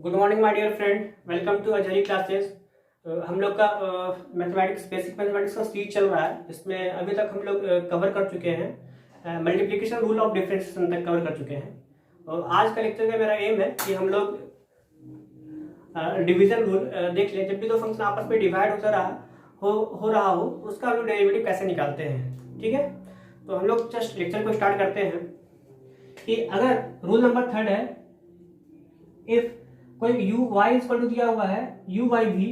Good morning my dear friend, welcome to Azhari classes. हम लोग का मैथमेटिक्स बेसिक मैथमेटिक्स का सीरीज चल रहा है, जिसमें अभी तक हम लोग कवर कर चुके हैं मल्टीप्लिकेशन रूल ऑफ डिफरेंशिएशन तक कवर कर चुके हैं। और आज का लेक्चर में मेरा एम है कि हम लोग डिवीजन रूल देख लें। जब भी दो फंक्शन आपस में डिवाइड हो रहा हो उसका हम लोग डेरिवेटिव कैसे निकालते हैं। ठीक है, तो हम लोग जस्ट लेक्चर को स्टार्ट करते हैं कि अगर रूल नंबर थर्ड है, इफ कोई u y इक्वल टू दिया हुआ है u बाई v,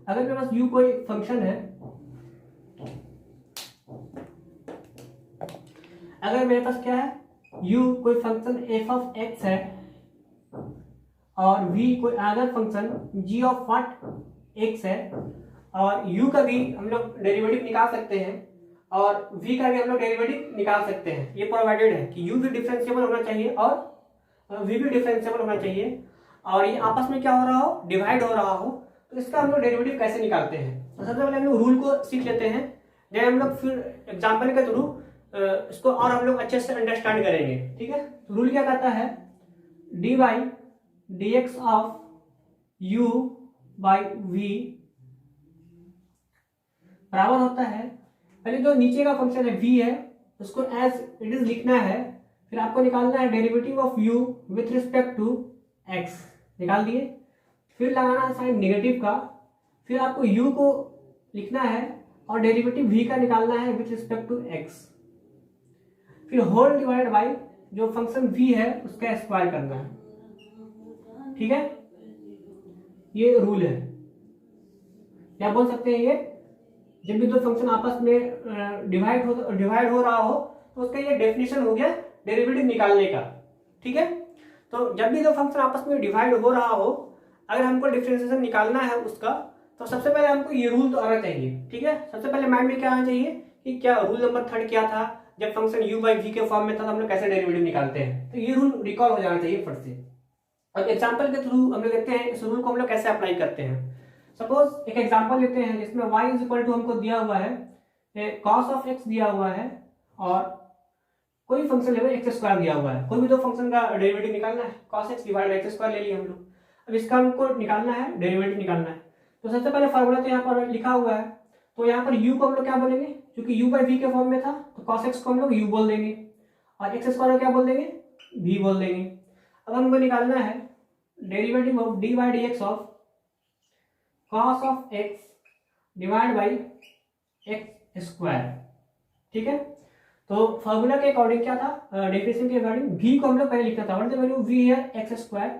अगर मेरे पास u कोई फंक्शन है, अगर मेरे पास क्या है u कोई फंक्शन f ऑफ x है और v कोई other function g of what x है, और u का भी हम लोग डेरिवेटिव निकाल सकते हैं और v का भी हम लोग डेरिवेटिव निकाल सकते हैं। ये प्रोवाइडेड है कि u भी डिफरेंशिएबल होना चाहिए और v भी डिफरेंशिएबल होना चाहिए, और ये आपस में क्या हो रहा हो, डिवाइड हो रहा हो। तो इसका हम लोग डेरिवेटिव कैसे निकालते हैं, तो सबसे पहले हम लोग रूल को सीख लेते हैं, देन हम लोग फिर एग्जांपल के थ्रू इसको और हम लोग अच्छे से अंडरस्टैंड करेंगे। ठीक है, तो रूल क्या कहता है, D by D x of u by v बराबर होता है, पहले जो नीचे का फंक्शन है v है उसको एज इट इज लिखना है, फिर आपको निकालना है derivative of u with respect to x, निकाल दिए, फिर लगाना है साइन नेगेटिव का, फिर आपको u को लिखना है और डेरिवेटिव v का निकालना है विथ रिस्पेक्ट टू x, फिर होल डिवाइड बाई जो फंक्शन v है उसका स्क्वायर करना है। ठीक है, ये रूल है। क्या बोल सकते हैं, ये जब भी दो फंक्शन आपस में डिवाइड हो रहा हो तो उसका ये डेफिनेशन हो गया डेरिवेटिव निकालने का। ठीक है, तो जब भी दो फंक्शन आपस में डिवाइड हो रहा हो, अगर हमको डिफरेंशिएशन निकालना है उसका, तो सबसे पहले हमको ये रूल तो आना चाहिए। ठीक है, सबसे पहले माइंड में क्या आना चाहिए कि क्या रूल नंबर थर्ड क्या था, जब फंक्शन u बाई v के फॉर्म में था तो हम लोग कैसे डेरिवेटिव निकालते हैं, तो ये रूल रिकॉल हो जाना चाहिए फट से। और एग्जाम्पल के थ्रू हम लोग देखते हैं इस रूल को हम लोग कैसे अप्लाई करते हैं। सपोज एक एग्जाम्पल लेते हैं जिसमें y इज इक्वल टू हमको दिया हुआ है cos ऑफ x दिया हुआ है और कोई फंक्शन लेवल एक्स स्क्वायर दिया हुआ है, कोई भी दो फंक्शन का डेरिवेटिव निकालना है, cos x divide by x square ले लिया हम लोग। अब इसका हमको निकालना है, डेरिवेटिव निकालना है, तो सबसे पहले फार्मूला तो यहाँ पर लिखा हुआ है, तो यहाँ पर u को हम लोग क्या बोलेंगे, क्योंकि u बाई v के फॉर्म में था तो cos x को हम लोग u बोल देंगे और x स्क्वायर को क्या बोल देंगे, v बोल देंगे। अब हमको निकालना है derivative of D by D x of cos of x divide by x square. ठीक है, तो फॉर्मूला के अकॉर्डिंग क्या था, डेफिनेशन के अकॉर्डिंग v को हम लोग पहले लिखना था, what is the value v here x square,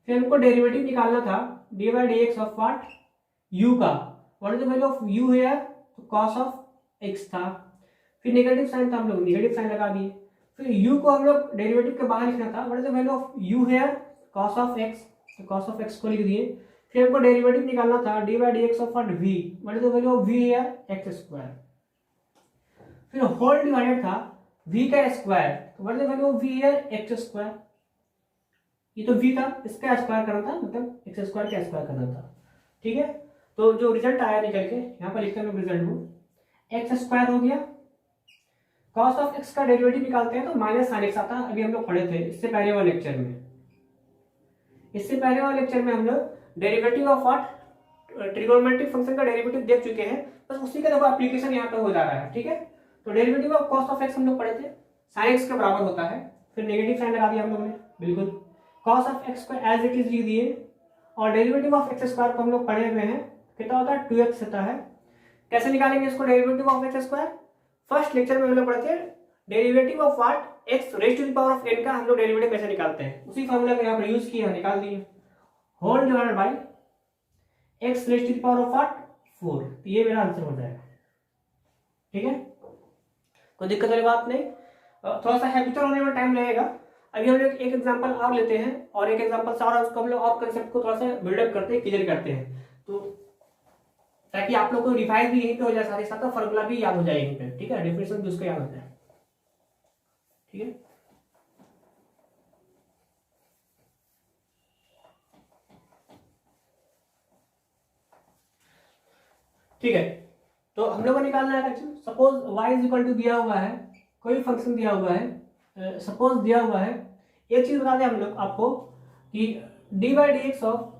फिर हमको डेरिवेटिव निकालना था d by D x of what u का, what is the value of u here, तो cos ऑफ x था, फिर नेगेटिव साइन था, हम लोग नेगेटिव साइन लगा दिए, फिर u को हम लोग डेरिवेटिव के बाहर लिखना था, what is the value of u here cos of x, तो cos ऑफ x को लिख दिए, फिर हमको डेरिवेटिव निकालना था d by D x of what v, what is the value of v here x square, फिर होल डिवाइडेड था v का स्क्वायर, तो what is the value of v here x square, ये तो v था, इसका स्क्वायर करना था, मतलब एक्स स्क्वायर का स्क्वायर करना था। ठीक है, तो जो रिजल्ट आया निकल के यहाँ पर लिखते हैं रिजल्ट को, एक्स स्क्वायर हो गया, cos ऑफ x का डेरिवेटिव निकालते हैं तो माइनस साइन एक्स आता है, अभी हम लोग पढ़े थे इससे पहले वाले लेक्चर में। इससे पहले वाले लेक्चर में हम लोग derivative of what trigonometric function का डेरिवेटिव देख चुके हैं, बस उसी का देखो एप्लीकेशन यहाँ पे हो जा रहा है। ठीक है, तो derivative of cos of x हम लोग पढ़े थे, sin x के बराबर होता है, फिर नेगेटिव साइन लगा दिया हम लोगों ने, बिल्कुल cos ऑफ x को एज इट इज लिख दिए, और डेरिवेटिव ऑफ x स्क्वायर को हम लोग पढ़े हुए हैं, कितना होता है 2x होता है। कैसे निकालेंगे इसको derivative of x square, first lecture में हम लोग पढ़े थे derivative of what x raise to the power of n का हम लोग डेरिवेटिव कैसे निकालते हैं, उसी फॉर्मूला को यहाँ पर यूज किया, निकाल दिए, whole divided by x raise to the power of what 4, तो ये मेरा आंसर हो जाएगा। ठीक है, कोई दिक्कत वाली बात नहीं, थोड़ा सा हैबिचुअल होने में टाइम लगेगा। अभी हम लोग एक एग्जांपल और लेते हैं और एक एग्जांपल से और उसको हम लोग और कंसेप्ट को थोड़ा सा बिल्डअप करते हैं, क्लियर करते हैं, तो ताकि आप लोग को रिवाइज भी यहीं पे हो जाए, साथ ही साथ फॉर्मूला भी याद हो जाए यहीं पे। ठीक है, डेफिनेशन भी उसको याद हो जाए। ठीक है, ठीक है, तो हम लोग को निकालना है, suppose y is equal to दिया हुआ है, कोई फंक्शन दिया हुआ है, सपोज दिया हुआ है, एक चीज बता दें हम लोग आपको कि D by D x of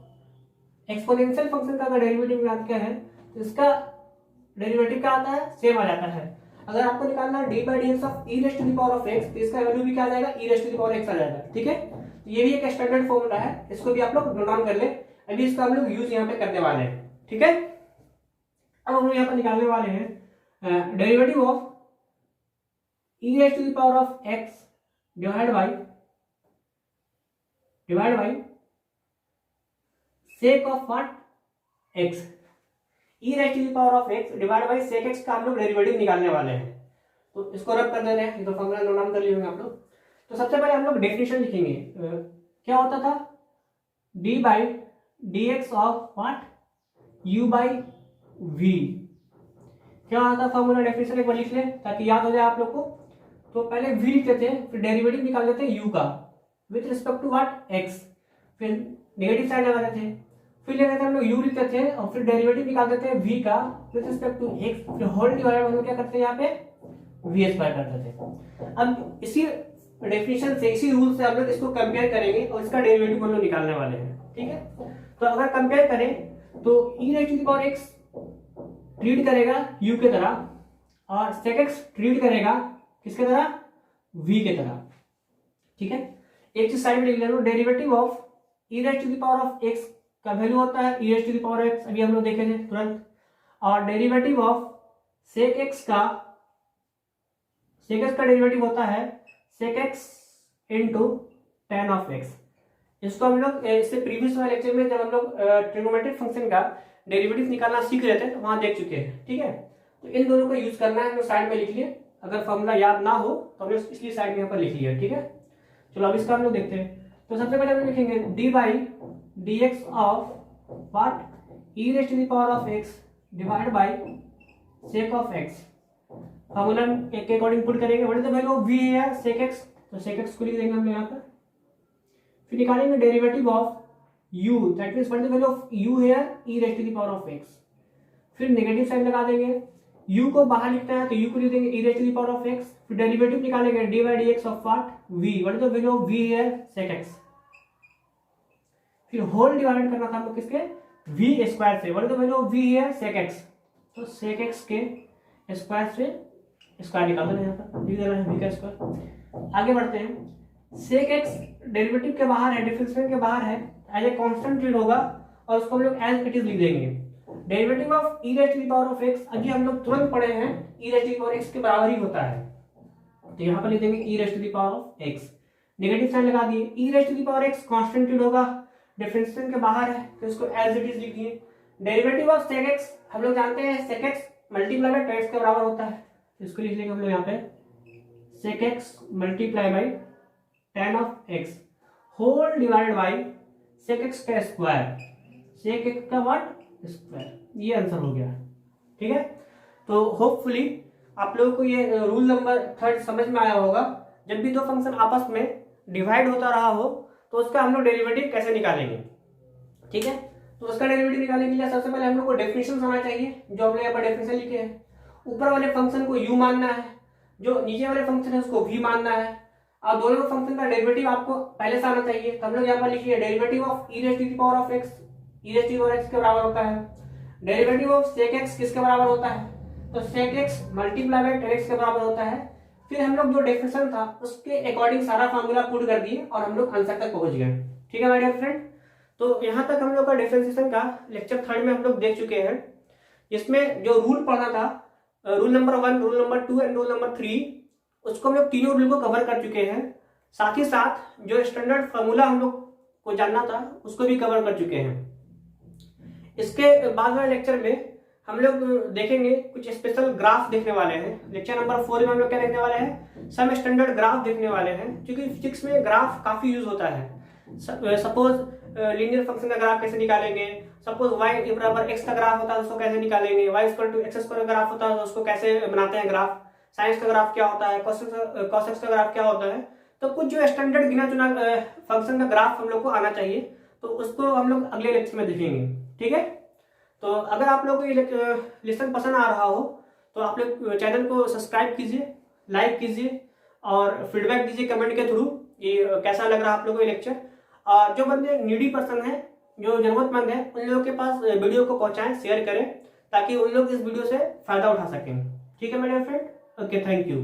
exponential function का अगर डेरिवेटिव निकालते हैं तो इसका डेरिवेटिव क्या आता है, सेम आ जाता है। अगर आपको निकालना है D by D x of E raised to the power of X, तो इसका वैल्यू भी क्या आ जाएगा, E raised to the power X आ जाएगा। ठीक है, तो ये भी एक स्टैंडर्ड फॉर्मूला है, इसको भी आप लोग नोट डाउन कर ले। अभी इसका हम लोग यूज यहाँ पे करने वाले हैं। ठीक है, अब हम लोग यहाँ पर निकालने वाले हैं derivative of E raised to the power of x divide by sec of what, x. E raised to the power of x divide by sec x का हम लोग डेरिवेटिव निकालने वाले हैं। तो इसको रब कर दे रहे हैं, ये तो फॉर्मूला नोट डाउन कर लिए होंगे आप लोग। तो सबसे पहले हम लोग डेफिनेशन लिखेंगे। क्या होता था, d by D x of what, u by v. क्या आता फॉर्मूला, डेफिनेशन एक बार लिख ले ताकि याद हो जाए आप लोग को। तो पहले v लिखते थे, फिर डेरिवेटिव निकाल लेते हैं u का with respect to what, x। फिर नेगेटिव साइड लगाते थे, फिर लेते थे हम लोग u लिखते थे और फिर डेरिवेटिव निकाल देते हैं v का विथ रिस्पेक्ट टू x। फिर होल डिवाइड हम लोग क्या करते हैं यहाँ पे v स्क्वायर करते थे। अब इसी डेफिनेशन से, इसी रूल से हम लोग इसको कंपेयर करेंगे और इसका डेरिवेटिव हम लोग निकालने वाले हैं। ठीक है, तो अगर कंपेयर करें तो e raise to the power x treat करेगा u के तरह और sec x ट्रीट करेगा किसके तरह, v के तरह। ठीक है, एक चीज साइड में लिख लेना, derivative of e raise to the power of x का वैल्यू होता है e raise to the power x, अभी हम लोग देखे थे तुरंत। और डेरिवेटिव ऑफ sec x का डेरिवेटिव होता है sec x into tan of x। इसको हम लोग इससे प्रीवियस वाले लेक्चर में जब हम लोग ट्रिग्नोमेट्रिक फंक्शन का डेरिवेटिव निकालना सीख रहे थे तो वहां देख चुके हैं। ठीक है, तो इन दोनों को यूज करना है, हम लोग साइड में लिख लिए। अगर फॉर्मूला याद ना हो तो हम लोग इसलिए साइड में यहाँ पर लिख लिया। ठीक है, चलो अब इसका हम लोग देखते हैं। तो सबसे पहले हम लोग लिखेंगे d by D x of what, e raise to the power of x divide by sec of x. Formula के अकॉर्डिंग पुट करेंगे, what is the value of v है सेक एक्स, तो सेक एक्स को लिख देंगे हम यहाँ पर। फिर निकालेंगे derivative of u, that means what is the value of u here, e raise to the power of x। फिर नेगेटिव साइन लगा देंगे, u को बाहर लिखना है तो u को लिख देंगे e raise to the power of x। फिर डेरिवेटिव निकालेंगे d by D x of what, v, what is the value of v here sec x। फिर होल डिवाइड करना था हमको किसके, v स्क्वायर से, what is the value of v here sec x। तो sec x के square से square निकाल देना, यहाँ पर लिख देना है v का स्क्वायर। आगे बढ़ते हैं, सेक x डेरिवेटिव के बाहर है, डिफरेंशिएशन के बाहर है, एज ए कांस्टेंट ट्रीट होगा और उसको हम लोग एज इट इज लिख देंगे। Derivative of e raise to the power of x, अभी हम लोग तुरंत पढ़े हैं e raise to the power x के बराबर ही होता है, तो यहाँ पर लिख देंगे e raise to the power of x। Negative sign लगा दिए, e raise to the power x constant treat होगा, डिफरेंशिएशन के बाहर है तो इसको एज इट इज लिख दिए। डेरिवेटिव ऑफ sec x हम लोग जानते हैं sec x multiply by tan x के बराबर होता है, इसको लिख लेंगे हम लोग यहाँ पे sec x multiply by tan of x whole divide by sec x का स्क्वायर, sec x का व्हाट, स्क्वायर। ये आंसर हो गया। ठीक है, तो होपफुली आप लोगों को ये रूल नंबर 3 समझ में आया होगा। जब भी दो फंक्शन आपस में डिवाइड होता रहा हो तो उसका हम लोग डेरिवेटिव कैसे निकालेंगे। ठीक है, तो उसका डेरिवेटिव निकालने के लिए सबसे पहले हम लोग को डेफिनेशन आना चाहिए, जो हमने यहाँ पर डेफिनेशन लिखे हैं। ऊपर वाले फंक्शन को u मानना है, जो नीचे वाले फंक्शन है उसको v मानना है, और दोनों फंक्शन का डेरिवेटिव आपको पहले से आना चाहिए। तो हम लोग यहाँ पर लिखिए derivative of e raise to the power of x, e raise to the power x के बराबर होता है। डेरिवेटिव ऑफ सेक x किसके बराबर होता है, तो sec x multiply by tan x के बराबर होता है। फिर हम लोग जो डेफिनेशन था उसके अकॉर्डिंग सारा फॉर्मूला पुट कर दिए और हम लोग आंसर तक पहुंच गए। ठीक है माय डियर फ्रेंड, तो यहाँ तक हम लोग का डिफरेंशिएशन का लेक्चर 3 में हम लोग देख चुके हैं। इसमें जो रूल पढ़ना था, rule number 1, rule number 2 and rule number 3, उसको हम लोग तीनों रूल को कवर कर चुके हैं। साथ ही साथ जो स्टैंडर्ड फार्मूला हम लोग को जानना था उसको भी कवर कर चुके हैं। इसके बाद वाले लेक्चर में हम लोग देखेंगे कुछ स्पेशल ग्राफ देखने वाले हैं। लेक्चर नंबर 4 में हम लोग क्या देखने वाले हैं, सम स्टैंडर्ड ग्राफ देखने वाले हैं, क्योंकि फिजिक्स में ग्राफ काफी यूज होता है। सपोज लीनियर फंक्शन का ग्राफ कैसे निकालेंगे, सपोज y बराबर x का ग्राफ होता है उसको कैसे निकालेंगे, y equal to x square का ग्राफ होता है तो उसको कैसे बनाते हैं ग्राफ, साइंस का ग्राफ क्या होता है, cos x का ग्राफ क्या होता है। तो कुछ जो स्टैंडर्ड गिना चुना फंक्शन का ग्राफ हम लोग को आना चाहिए, तो उसको हम लोग अगले लेक्चर में देखेंगे। ठीक है, तो अगर आप लोग को ये लेसन पसंद आ रहा हो तो आप लोग चैनल को सब्सक्राइब कीजिए, लाइक कीजिए और फीडबैक दीजिए कमेंट के थ्रू, ये कैसा लग रहा है आप लोगों को ये लेक्चर। और जो बंदे नीडी पर्सन है जो जरूरतमंद है उन लोगों के पास वीडियो को पहुंचाएं, शेयर करें, ताकि उन लोग इस वीडियो से फायदा उठा सकें। ठीक है मेरे फ्रेंड, ओके, थैंक यू।